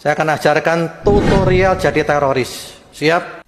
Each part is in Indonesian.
Saya akan ajarkan tutorial jadi teroris. Siap?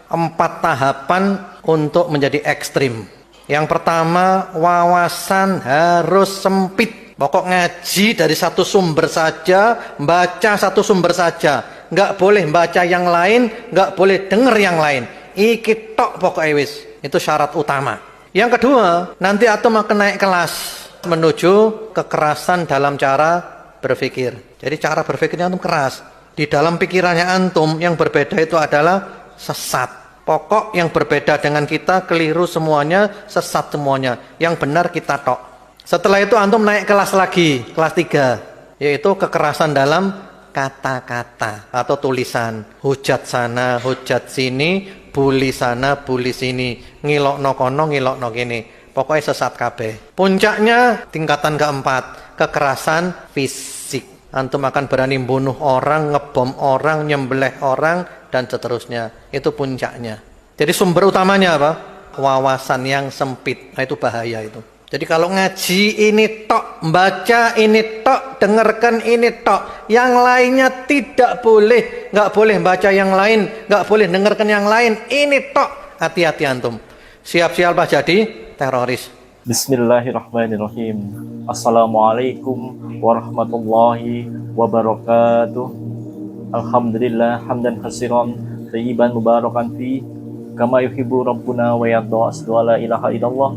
4 tahapan untuk menjadi ekstrim. Yang pertama, wawasan harus sempit. Pokok ngaji dari satu sumber saja, baca satu sumber saja. Nggak boleh baca yang lain, nggak boleh denger yang lain. Iki tok pokoknya wis. Itu syarat utama. Yang kedua, nanti antum akan naik kelas menuju kekerasan dalam cara berpikir. Jadi cara berpikirnya antum keras. Di dalam pikirannya antum yang berbeda itu adalah sesat. Pokok yang berbeda dengan kita keliru semuanya, sesat semuanya. Yang benar kita tok. Setelah itu antum naik kelas lagi, kelas 3, yaitu kekerasan dalam kata-kata atau tulisan. Hujat sana, hujat sini, bully sana, bully sini, ngilokno kono, ngilokno kene. Pokoknya sesat kabeh. Puncaknya tingkatan keempat, kekerasan fisik. Antum akan berani bunuh orang, ngebom orang, nyembelih orang, dan seterusnya. Itu puncaknya. Jadi sumber utamanya apa? Wawasan yang sempit. Nah, itu bahaya itu. Jadi kalau ngaji ini tok, baca ini tok, dengarkan ini tok, yang lainnya tidak boleh, nggak boleh baca yang lain, nggak boleh dengarkan yang lain, ini tok. Hati-hati antum. Siap-siap jadi teroris. Bismillahirrahmanirrahim. Assalamualaikum warahmatullahi wabarakatuh. Alhamdulillah hamdan katsiran thayyiban mubarakan fi kama yuhibbu rabbuna wa yarda. Asyhadu an la ilaha illallah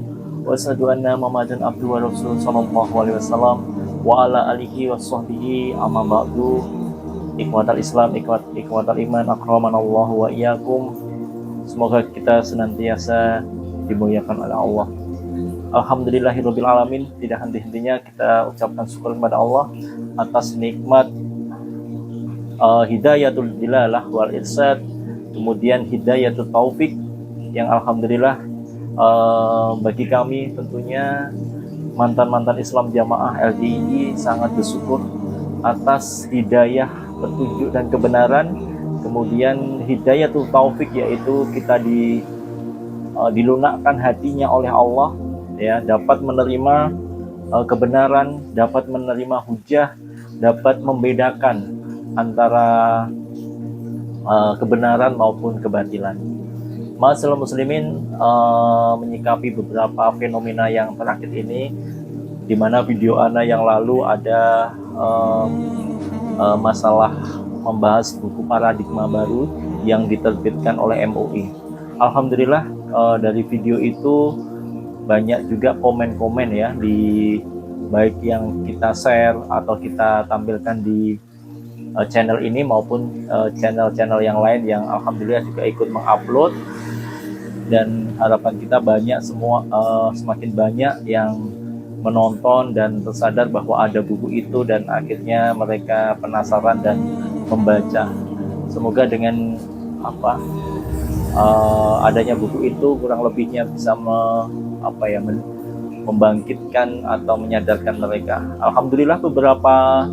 wa asyhadu anna Muhammadan abduhu wa rasuluh sallallahu alaihi wasallam wa ala alihi wa sahbihi amma ba'du. Ikhwatal Islam, ikhwatal iman, akramanallahu wa iyyakum. Semoga kita senantiasa dimuliakan oleh Allah. Alhamdulillahirabbil alamin. Tidak henti-hentinya kita ucapkan syukur kepada Allah atas nikmat hidayatul dilalah wal irsyad, kemudian hidayatul taufik yang alhamdulillah bagi kami tentunya mantan-mantan Islam jamaah LDII sangat bersyukur atas hidayah petunjuk dan kebenaran, kemudian hidayatul taufik yaitu kita dilunakkan hatinya oleh Allah, ya, dapat menerima kebenaran, dapat menerima hujah, dapat membedakan antara kebenaran maupun kebatilan. Ma'asyiral muslimin, menyikapi beberapa fenomena yang terakhir ini, di mana video ana yang lalu ada masalah membahas buku paradigma baru yang diterbitkan oleh MUI. Alhamdulillah dari video itu banyak juga komen-komen ya, di baik yang kita share atau kita tampilkan di channel ini maupun channel-channel yang lain yang alhamdulillah juga ikut mengupload, dan harapan kita semakin banyak yang menonton dan tersadar bahwa ada buku itu dan akhirnya mereka penasaran dan membaca. Semoga dengan adanya buku itu kurang lebihnya bisa membangkitkan atau menyadarkan mereka. Alhamdulillah beberapa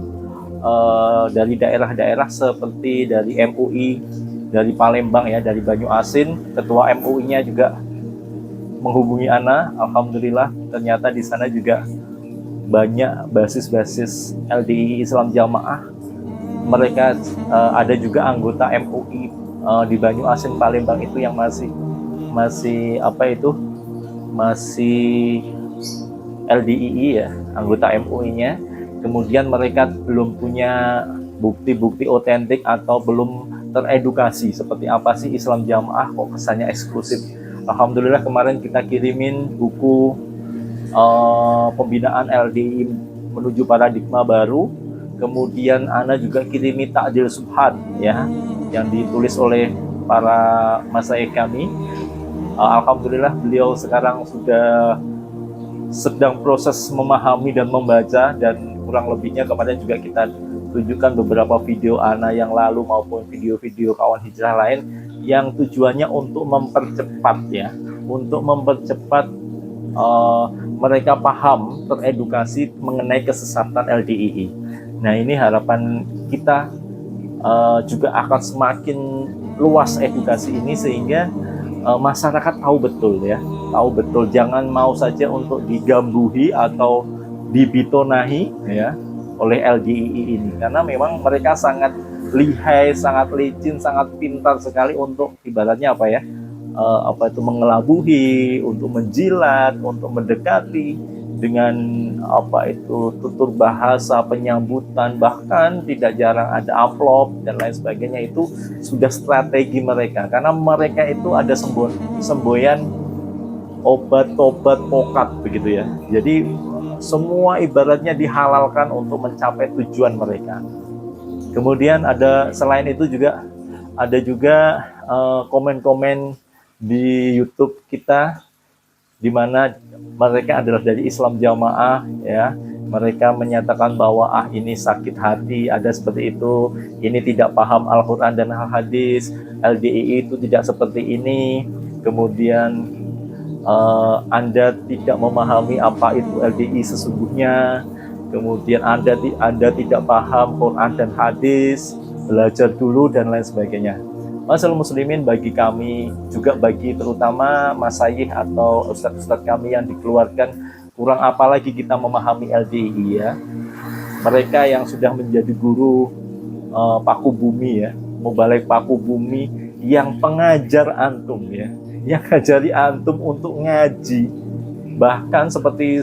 dari daerah-daerah seperti dari MUI, dari Palembang ya, dari Banyuasin, ketua MUI-nya juga menghubungi ana. Alhamdulillah ternyata di sana juga banyak basis-basis LDII Islam Jamaah. Mereka ada juga anggota MUI di Banyuasin Palembang itu yang masih LDII ya, anggota MUI-nya. Kemudian mereka belum punya bukti-bukti otentik atau belum teredukasi seperti apa sih Islam Jamaah, kok kesannya eksklusif. Alhamdulillah kemarin kita kirimin buku pembinaan LDII menuju paradigma baru. Kemudian ana juga kirimi Ta'dil Subhan ya, yang ditulis oleh para masyayikh kami. Alhamdulillah beliau sekarang sudah sedang proses memahami dan membaca, dan kurang lebihnya kemarin juga kita tunjukkan beberapa video ana yang lalu maupun video-video kawan hijrah lain yang tujuannya untuk mempercepat mereka paham, teredukasi mengenai kesesatan LDII. Nah, ini harapan kita juga akan semakin luas edukasi ini sehingga masyarakat tahu betul, jangan mau saja untuk digambuhi atau dibitonahi ya, oleh LDII ini, karena memang mereka sangat lihai, sangat licin, sangat pintar sekali untuk ibaratnya apa ya, mengelabuhi, untuk menjilat, untuk mendekati dengan tutur bahasa, penyambutan, bahkan tidak jarang ada amplop dan lain sebagainya. Itu sudah strategi mereka, karena mereka itu ada semboyan obat-obat pokat begitu ya. Jadi semua ibaratnya dihalalkan untuk mencapai tujuan mereka. Kemudian selain itu juga ada komen-komen di YouTube kita di mana mereka adalah dari Islam Jamaah ya. Mereka menyatakan bahwa ini sakit hati, ada seperti itu, ini tidak paham Al-Quran dan hadis, LDII itu tidak seperti ini. Kemudian Anda tidak memahami apa itu LDII sesungguhnya. Kemudian Anda tidak paham Quran dan hadis, belajar dulu dan lain sebagainya. Masalah muslimin, bagi kami juga, bagi terutama masayikh atau ustadz-ustadz kami yang dikeluarkan, kurang apa lagi kita memahami LDII ya. Mereka yang sudah menjadi guru paku bumi ya, mubalik paku bumi, yang pengajar antum ya, yang ngajari antum untuk ngaji. Bahkan seperti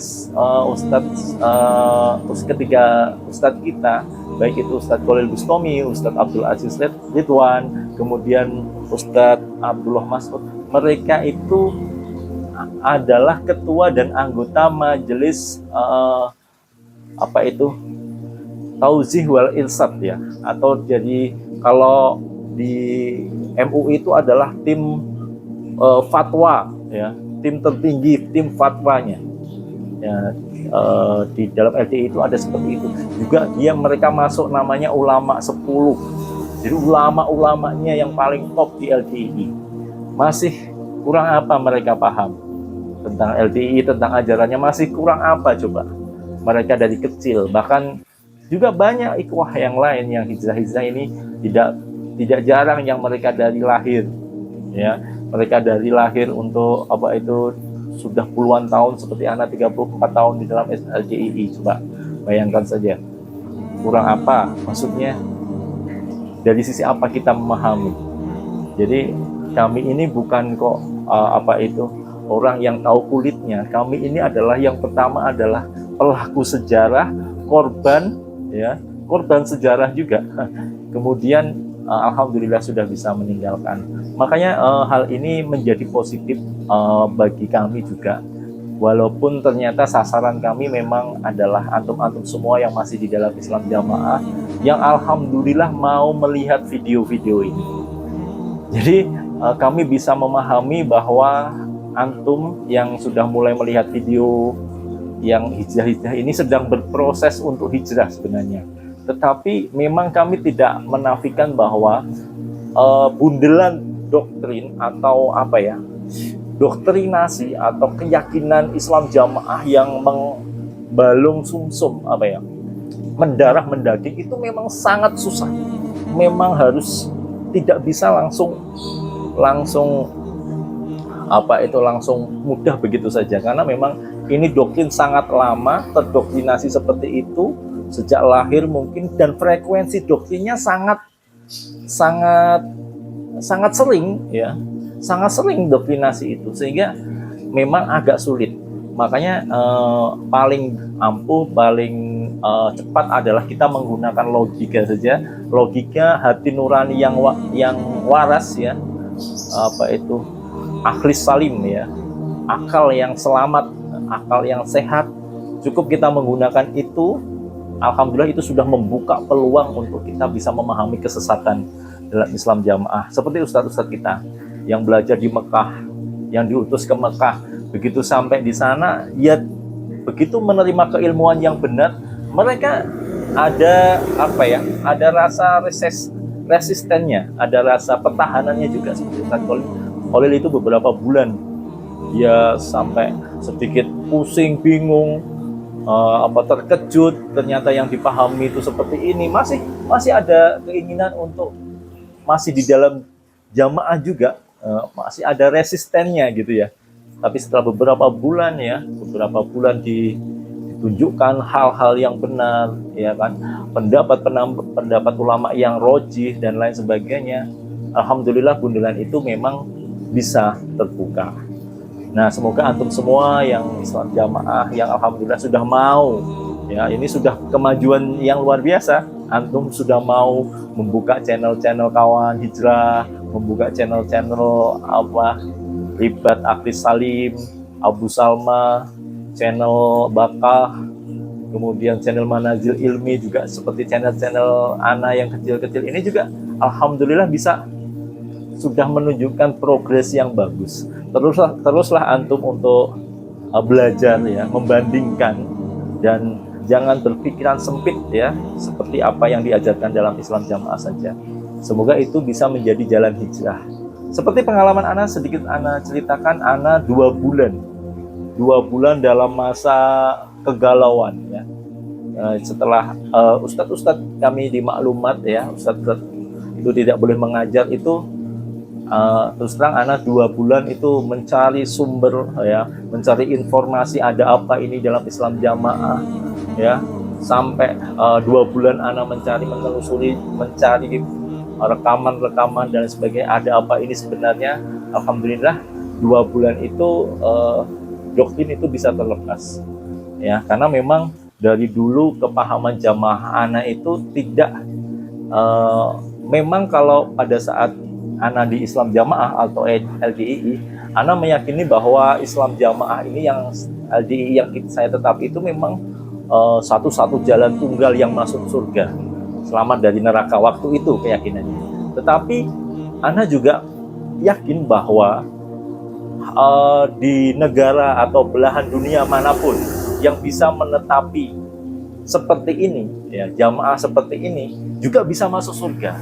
ketiga ustadz kita, baik itu Ustadz Khalil Bustami, Ustadz Abdul Aziz Ridwan, kemudian Ustadz Abdullah Mas'ud, mereka itu adalah ketua dan anggota majelis Tauzih wal Irsad ya, atau jadi kalau di MUI itu adalah tim fatwa ya, tim tertinggi, tim fatwanya ya. Di dalam LDII itu ada seperti itu juga. Mereka masuk namanya ulama 10. Jadi ulama-ulamanya yang paling top di LDII. Masih kurang apa mereka paham tentang LDII, tentang ajarannya? Masih kurang apa coba? Mereka dari kecil, bahkan juga banyak ikhwah yang lain yang hijrah ini tidak jarang yang mereka dari lahir ya. Mereka dari lahir untuk sudah puluhan tahun, seperti anak 34 tahun di dalam LDII. Coba bayangkan saja, kurang apa? Maksudnya dari sisi apa kita memahami? Jadi kami ini bukan kok orang yang tahu kulitnya. Kami ini adalah yang pertama adalah pelaku sejarah, korban sejarah juga. Kemudian alhamdulillah sudah bisa meninggalkan. Makanya hal ini menjadi positif bagi kami juga. Walaupun ternyata sasaran kami memang adalah antum-antum semua yang masih di dalam Islam Jamaah, yang alhamdulillah mau melihat video-video ini. Jadi kami bisa memahami bahwa antum yang sudah mulai melihat video yang hijrah ini sedang berproses untuk hijrah sebenarnya. Tetapi memang kami tidak menafikan bahwa bundelan doktrin atau doktrinasi atau keyakinan Islam Jamaah yang membalung sumsum mendarah mendaging itu memang sangat susah. Memang harus tidak bisa langsung mudah begitu saja, karena memang ini doktrin sangat lama, terdoktrinasi seperti itu sejak lahir mungkin, dan frekuensi doktrinnya sangat sering ya, sangat sering doktrinasi itu, sehingga memang agak sulit. Makanya paling ampuh, paling cepat adalah kita menggunakan logika saja, logika hati nurani yang waras ya, akhlis salim ya, akal yang selamat, akal yang sehat. Cukup kita menggunakan itu, alhamdulillah itu sudah membuka peluang untuk kita bisa memahami kesesatan dalam Islam Jamaah. Seperti ustadz-ustadz kita yang belajar di Mekah, yang diutus ke Mekah, begitu sampai di sana, ya begitu menerima keilmuan yang benar, mereka ada ada rasa resistennya, ada rasa pertahanannya juga. Seperti Ustadz Khalil itu beberapa bulan dia sampai sedikit pusing, bingung, terkejut, ternyata yang dipahami itu seperti ini. Masih ada keinginan untuk masih di dalam jamaah juga, masih ada resistennya gitu ya. Tapi setelah beberapa bulan tunjukkan hal-hal yang benar, ya kan, pendapat ulama yang rojih dan lain sebagainya. Alhamdulillah bundelan itu memang bisa terbuka. Nah, semoga antum semua yang Islam Jamaah yang alhamdulillah sudah mau, ya, ini sudah kemajuan yang luar biasa. Antum sudah mau membuka channel-channel kawan hijrah, membuka channel-channel Ribat Aklis Salim, Abu Salma, channel Bakah, kemudian channel Manazil Ilmi, juga seperti channel-channel Ana yang kecil-kecil ini juga alhamdulillah bisa sudah menunjukkan progres yang bagus. Teruslah antum untuk belajar, ya, membandingkan, dan jangan berpikiran sempit, ya, seperti apa yang diajarkan dalam Islam Jamaah saja. Semoga itu bisa menjadi jalan hijrah. Seperti pengalaman Ana, sedikit Ana ceritakan. Ana 2 bulan dalam masa kegalauan, ya. Setelah ustadz-ustadz kami di maklumat, ya, ustadz itu tidak boleh mengajar itu, terus terang Ana 2 bulan itu mencari sumber, ya, mencari informasi ada apa ini dalam Islam Jamaah, ya, sampai 2 bulan Ana menelusuri, mencari rekaman dan sebagainya, ada apa ini sebenarnya. Alhamdulillah 2 bulan itu doktrin itu bisa terlepas, ya, karena memang dari dulu kepahaman jamaah Ana itu tidak memang kalau pada saat Ana di Islam Jamaah atau LDII, Ana meyakini bahwa Islam Jamaah ini yang LDII yang saya tetapi itu memang satu-satu jalan tunggal yang masuk surga, selamat dari neraka, waktu itu keyakinannya. Tetapi Ana juga yakin bahwa di negara atau belahan dunia manapun yang bisa menetapi seperti ini, ya, jamaah seperti ini juga bisa masuk surga.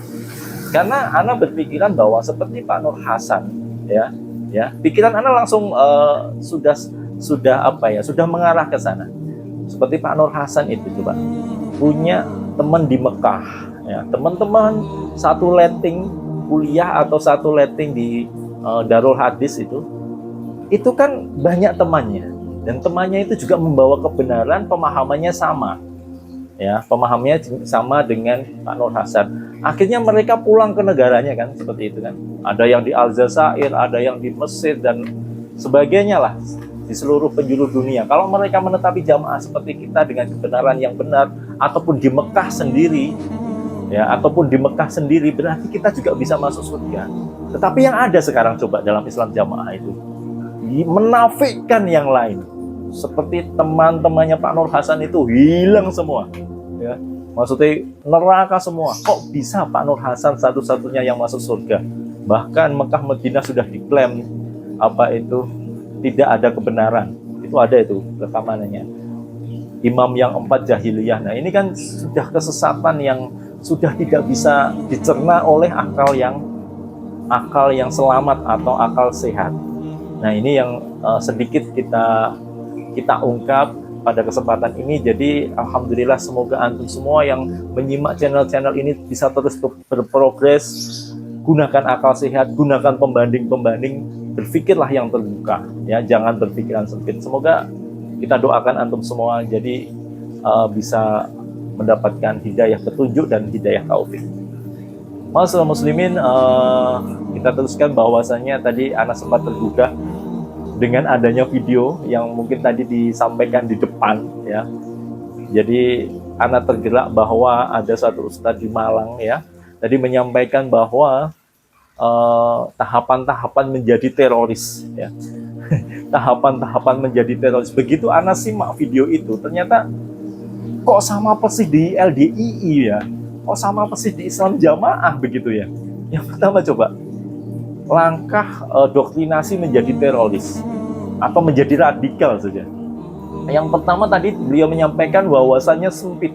Karena Ana berpikiran bahwa seperti Pak Nur Hasan, ya, pikiran Ana langsung sudah mengarah ke sana. Seperti Pak Nur Hasan itu, coba punya teman di Mekah, ya, teman-teman satu letting kuliah atau satu letting di Darul Hadis itu kan banyak temannya, dan temannya itu juga membawa kebenaran, pemahamannya sama, ya, pemahamannya sama dengan Pak Nur Hasan. Akhirnya mereka pulang ke negaranya, kan, seperti itu, kan. Ada yang di Aljazair, ada yang di Mesir dan sebagainya lah, di seluruh penjuru dunia. Kalau mereka menetapi jamaah seperti kita dengan kebenaran yang benar, ataupun di Mekah sendiri, ya, berarti kita juga bisa masuk surga. Tetapi yang ada sekarang coba dalam Islam Jamaah itu menafikan yang lain. Seperti teman-temannya Pak Nur Hasan itu hilang semua, ya. Maksudnya neraka semua. Kok bisa Pak Nur Hasan satu-satunya yang masuk surga? Bahkan Mekah Madinah sudah diklaim tidak ada kebenaran. Itu ada itu rekamannya. Imam yang 4 jahiliyah. Nah, ini kan sudah kesesatan yang sudah tidak bisa dicerna oleh akal yang selamat atau akal sehat. Nah, ini yang sedikit kita ungkap pada kesempatan ini. Jadi alhamdulillah, semoga antum semua yang menyimak channel-channel ini bisa terus berprogres. Gunakan akal sehat, gunakan pembanding, berpikirlah yang terbuka, ya, jangan berpikiran sempit. Semoga kita doakan antum semua jadi bisa mendapatkan hidayah petunjuk dan hidayah taufik. Masyaallah muslimin, kita teruskan bahwasanya tadi Ana sempat tergugah dengan adanya video yang mungkin tadi disampaikan di depan, ya. Jadi Ana tergerak bahwa ada satu ustadz di Malang, ya, tadi menyampaikan bahwa tahapan-tahapan menjadi teroris, ya. Tahapan-tahapan menjadi teroris. Begitu Ana simak video itu, ternyata kok sama persis di LDII, ya, kok sama persis di Islam Jamaah begitu, ya. Yang pertama, coba langkah doktrinasi menjadi teroris atau menjadi radikal saja. Yang pertama tadi beliau menyampaikan bahwasannya sempit,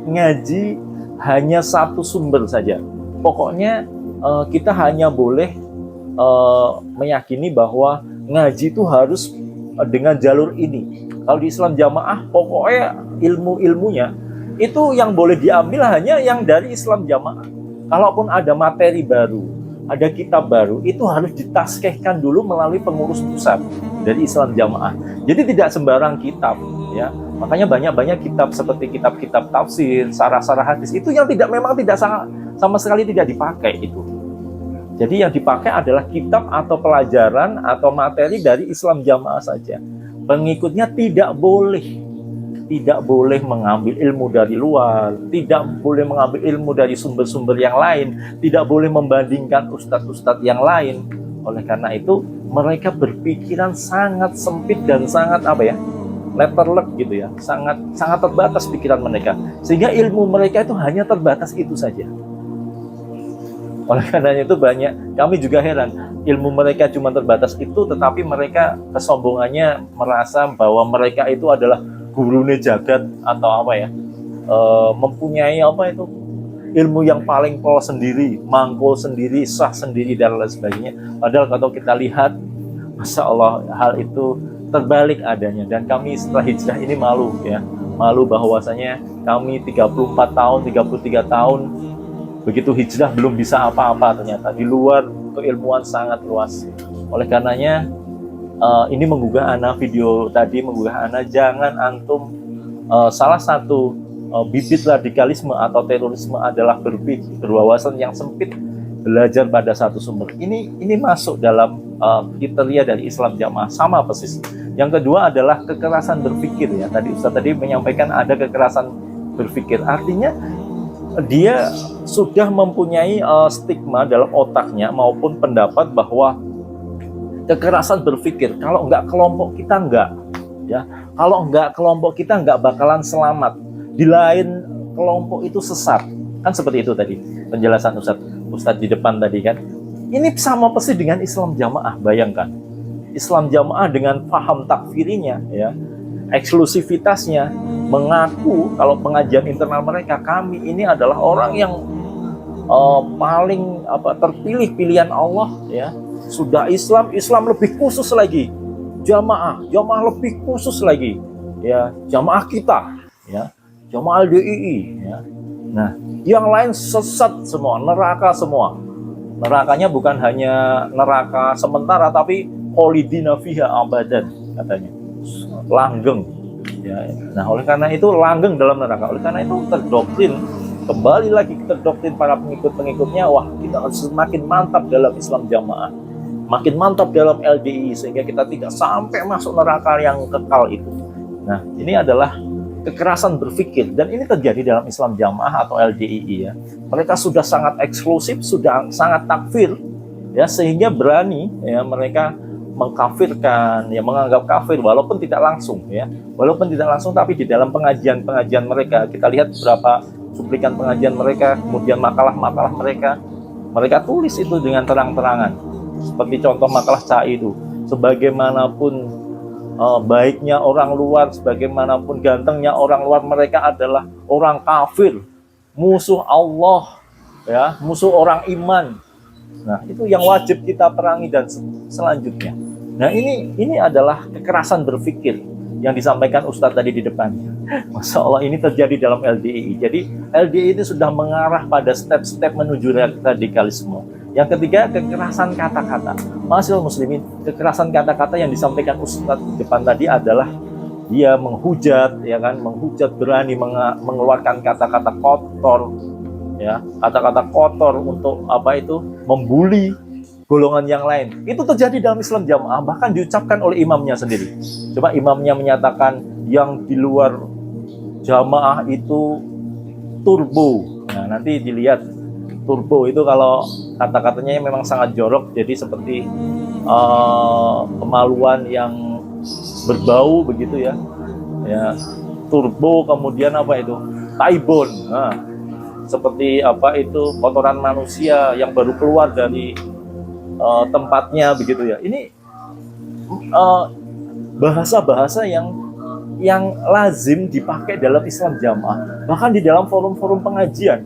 ngaji hanya satu sumber saja. Pokoknya kita hanya boleh meyakini bahwa ngaji itu harus dengan jalur ini. Kalau di Islam Jamaah, pokoknya ilmu-ilmunya itu yang boleh diambil hanya yang dari Islam Jamaah. Kalaupun ada materi baru, ada kitab baru, itu harus ditaskehkan dulu melalui pengurus pusat dari Islam Jamaah. Jadi tidak sembarang kitab, ya. Makanya banyak kitab seperti kitab-kitab tafsir, sarah-sarah hadis itu yang memang tidak sama sekali tidak dipakai itu. Jadi yang dipakai adalah kitab atau pelajaran atau materi dari Islam Jamaah saja. Pengikutnya tidak boleh mengambil ilmu dari luar, tidak boleh mengambil ilmu dari sumber-sumber yang lain, tidak boleh membandingkan ustadz-ustadz yang lain. Oleh karena itu, mereka berpikiran sangat sempit dan sangat letterlek gitu ya, sangat terbatas pikiran mereka, sehingga ilmu mereka itu hanya terbatas itu saja. Oleh karena itu kami juga heran, ilmu mereka cuma terbatas itu, tetapi mereka kesombongannya merasa bahwa mereka itu adalah gurune jagat atau mempunyai ilmu yang paling pol sendiri, mangkul sendiri, sah sendiri dan lain sebagainya. Padahal kalau kita lihat, Masya Allah, hal itu terbalik adanya. Dan kami setelah hijrah ini malu bahwasanya kami 34 tahun, 33 tahun begitu hijrah belum bisa apa-apa, ternyata di luar keilmuan sangat luas. Oleh karenanya ini menggugah ana, video tadi menggugah ana, jangan antum salah satu bibit radikalisme atau terorisme adalah berwawasan yang sempit, belajar pada satu sumber. Ini masuk dalam kriteria dari Islam Jamaah, sama persis. Yang kedua adalah kekerasan berpikir, ya. Tadi Ustaz menyampaikan ada kekerasan berpikir, artinya dia sudah mempunyai stigma dalam otaknya maupun pendapat bahwa kekerasan berpikir, kalau enggak kelompok kita enggak, ya. Kalau enggak kelompok kita enggak bakalan selamat. Di lain kelompok itu sesat. Kan seperti itu tadi penjelasan Ustadz di depan tadi kan. Ini sama persis dengan Islam Jamaah, bayangkan. Islam Jamaah dengan paham takfirinya, ya, eksklusivitasnya, mengaku kalau pengajian internal mereka, kami ini adalah orang yang paling terpilih pilihan Allah, ya. Sudah Islam lebih khusus lagi, jamaah lebih khusus lagi, ya, jamaah kita, ya, jamaah LDII, ya. Nah, yang lain sesat semua, neraka semua. Nerakanya bukan hanya neraka sementara, tapi kholidina fiha abadan, katanya, langgeng, ya. Nah, oleh karena itu langgeng dalam neraka. Oleh karena itu terdoktrin, kembali lagi terdoktrin para pengikut-pengikutnya, wah, kita harus semakin mantap dalam Islam Jamaah, makin mantap dalam LDI, sehingga kita tidak sampai masuk neraka yang kekal itu. Nah, ini adalah kekerasan berpikir, dan ini terjadi dalam Islam Jamaah atau LDII, ya. Mereka sudah sangat eksklusif, sudah sangat takfir, ya, sehingga berani, ya, mereka mengkafirkan, ya, menganggap kafir walaupun tidak langsung, ya, walaupun tidak langsung, tapi di dalam pengajian mereka kita lihat beberapa cuplikan pengajian mereka, kemudian makalah mereka tulis itu dengan terang-terangan. Seperti contoh makalah Cai itu, sebagaimanapun baiknya orang luar, sebagaimanapun gantengnya orang luar, mereka adalah orang kafir, musuh Allah, ya, musuh orang iman. Nah, itu yang wajib kita perangi dan selanjutnya. Nah, ini adalah kekerasan berpikir yang disampaikan Ustadz tadi di depan. Masya Allah, ini terjadi dalam LDII. Jadi LDII itu sudah mengarah pada step-step menuju radikalisme. Yang ketiga, kekerasan kata-kata. Masyaallah muslimin, kekerasan kata-kata yang disampaikan Ustadz di depan tadi adalah dia menghujat, ya kan, menghujat, berani mengeluarkan kata-kata kotor, ya, kata-kata kotor untuk membuli golongan yang lain. Itu terjadi dalam Islam Jamaah, bahkan diucapkan oleh imamnya sendiri. Coba imamnya menyatakan yang di luar Jamaah itu turbo. Nah, nanti dilihat turbo itu kalau kata-katanya memang sangat jorok, jadi seperti kemaluan yang berbau begitu, ya. Ya, turbo, kemudian taibon. Nah, seperti kotoran manusia yang baru keluar dari tempatnya begitu, ya. Ini bahasa-bahasa yang lazim dipakai dalam Islam Jamaah, bahkan di dalam forum-forum pengajian,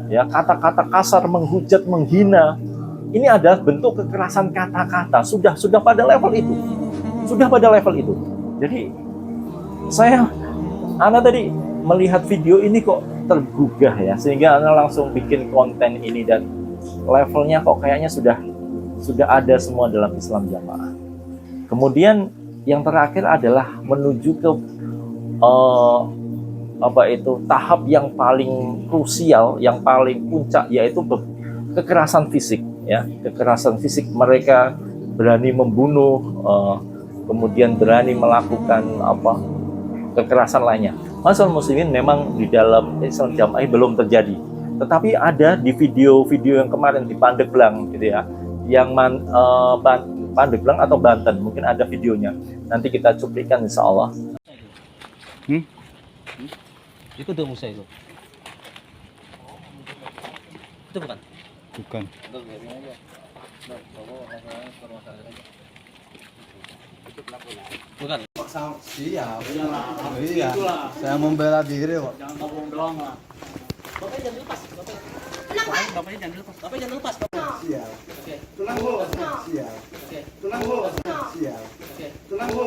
ya, kata-kata kasar, menghujat, menghina, ini adalah bentuk kekerasan kata-kata, sudah pada level itu, Jadi Ana tadi melihat video ini kok tergugah, ya, sehingga Ana langsung bikin konten ini, dan levelnya kok kayaknya sudah ada semua dalam Islam Jamaah. Kemudian yang terakhir adalah menuju ke tahap yang paling krusial, yang paling puncak, yaitu kekerasan fisik. Ya, kekerasan fisik. Mereka berani membunuh, kemudian berani melakukan kekerasan lainnya. Masalah muslimin memang di dalam Islam Jamaah belum terjadi, tetapi ada di video-video yang kemarin di Pandeglang gitu ya, yang Pandeglang atau Banten, mungkin ada videonya. Nanti kita cuplikan insya Allah. Itu udah Musa itu. Itu bukan? Bukan. Bukan. Siap. Iya. Saya membela diri kok. Jangan ngomong doang lah. Bapaknya jangan lepas. Bapaknya jangan lepas. Bapaknya jangan lepas. Siap. Oke. Tenang, Bu. Siap. Oke. Tenang, Bu. Siap. Oke. Tenang, Bu.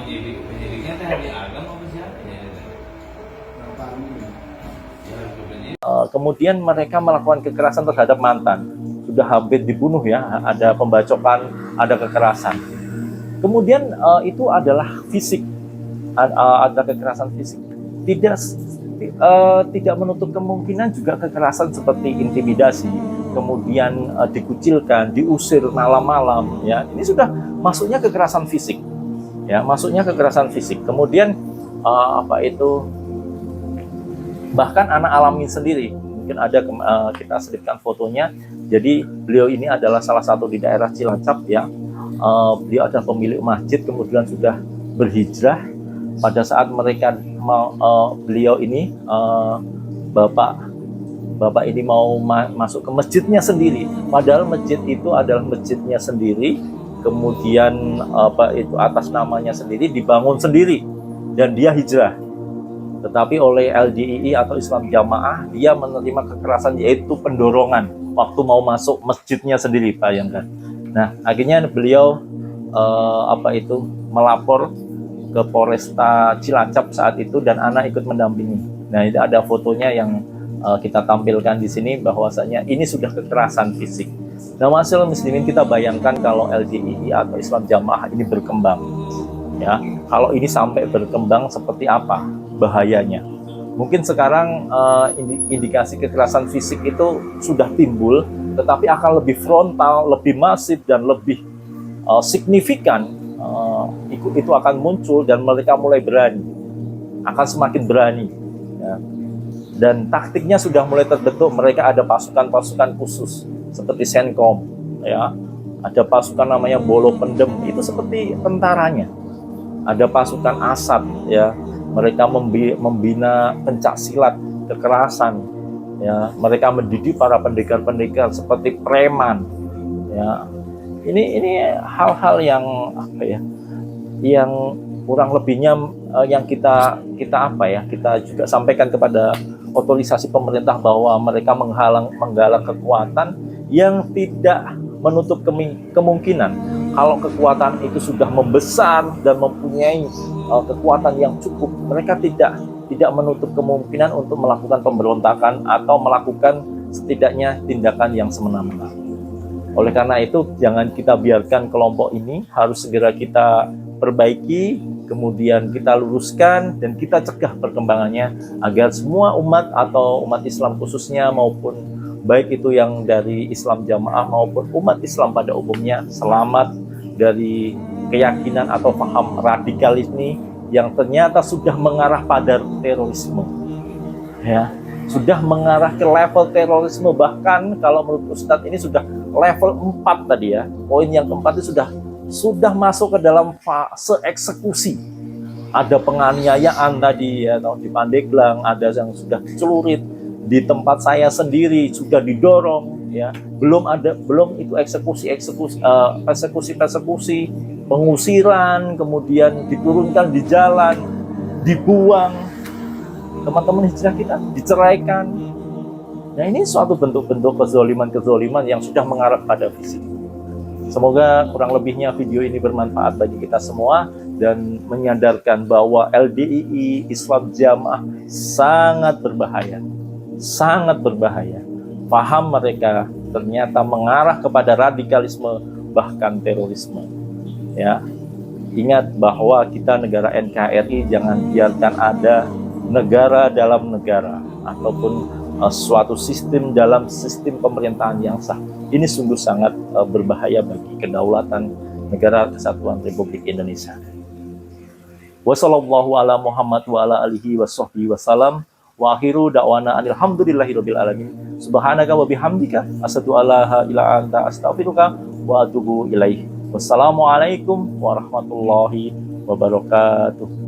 Penyidiknya tadi agam apa siapa ya? Kemudian mereka melakukan kekerasan terhadap mantan, sudah hampir dibunuh ya, ada pembacokan, ada kekerasan. Kemudian itu adalah fisik, ada kekerasan fisik. Tidak menutup kemungkinan juga kekerasan seperti intimidasi, kemudian dikucilkan, diusir malam-malam. Ya, ini sudah masuknya kekerasan fisik. Ya, masuknya kekerasan fisik. Kemudian bahkan anak alami sendiri. Mungkin ada kita selipkan fotonya. Jadi beliau ini adalah salah satu di daerah Cilacap ya. Beliau adalah pemilik masjid, kemudian sudah berhijrah. Pada saat mereka beliau ini bapak ini mau masuk ke masjidnya sendiri, padahal masjid itu adalah masjidnya sendiri, kemudian atas namanya sendiri, dibangun sendiri, dan dia hijrah. Tetapi oleh LDII atau Islam Jamaah, dia menerima kekerasan, yaitu pendorongan waktu mau masuk masjidnya sendiri, bayangkan. Nah, akhirnya beliau melapor ke Polresta Cilacap saat itu, dan anak ikut mendampingi. Nah, itu ada fotonya yang kita tampilkan di sini, bahwasanya ini sudah kekerasan fisik. Nah, masalah muslimin, kita bayangkan kalau LDII atau Islam Jamaah ini berkembang, ya, kalau ini sampai berkembang seperti apa bahayanya. Mungkin sekarang indikasi kekerasan fisik itu sudah timbul, tetapi akan lebih frontal, lebih masif, dan lebih signifikan. Itu akan muncul, dan mereka mulai berani, akan semakin berani ya. Dan taktiknya sudah mulai terbentuk. Mereka ada pasukan-pasukan khusus seperti Senkom ya, ada pasukan namanya Bolo Pendem, itu seperti tentaranya. Ada pasukan Asad ya, mereka membina pencak silat, kekerasan ya. Mereka mendidik para pendekar-pendekar seperti preman ya. Ini hal-hal yang yang kurang lebihnya yang kita juga sampaikan kepada otorisasi pemerintah, bahwa mereka menggalang kekuatan yang tidak menutup kemungkinan kalau kekuatan itu sudah membesar dan mempunyai kekuatan yang cukup, mereka tidak menutup kemungkinan untuk melakukan pemberontakan atau melakukan setidaknya tindakan yang semena-mena. Oleh karena itu, jangan kita biarkan kelompok ini, harus segera kita perbaiki, kemudian kita luruskan, dan kita cegah perkembangannya, agar semua umat atau umat Islam khususnya, maupun baik itu yang dari Islam Jamaah maupun umat Islam pada umumnya, selamat dari keyakinan atau paham radikal ini yang ternyata sudah mengarah pada terorisme, ya, sudah mengarah ke level terorisme. Bahkan kalau menurut Ustadz ini sudah level 4 tadi ya. Poin yang keempat itu sudah masuk ke dalam fase eksekusi. Ada penganiayaan tadi ya, di Pandeglang, ada yang sudah celurit, di tempat saya sendiri sudah didorong ya. Belum itu persekusi, pengusiran, kemudian diturunkan di jalan, dibuang teman-teman hijrah kita, diceraikan. Nah, ini suatu bentuk-bentuk kezaliman yang sudah mengarah pada fisik. Semoga kurang lebihnya video ini bermanfaat bagi kita semua dan menyadarkan bahwa LDII Islam Jamaah sangat berbahaya. Sangat berbahaya. Paham mereka ternyata mengarah kepada radikalisme bahkan terorisme. Ya. Ingat bahwa kita negara NKRI, jangan biarkan ada negara dalam negara ataupun suatu sistem dalam sistem pemerintahan yang sah. Ini sungguh sangat berbahaya bagi kedaulatan negara kesatuan Republik Indonesia. Wassallallahu ala Muhammad wa ala alihi washabbihi wasallam. Wa akhiru da'wana alhamdulillahirabbil alamin. Subhanaka wa bihamdika asyhadu alla ilaha illa anta astaghfiruka wa atubu ilaik. Wassalamualaikum warahmatullahi wabarakatuh.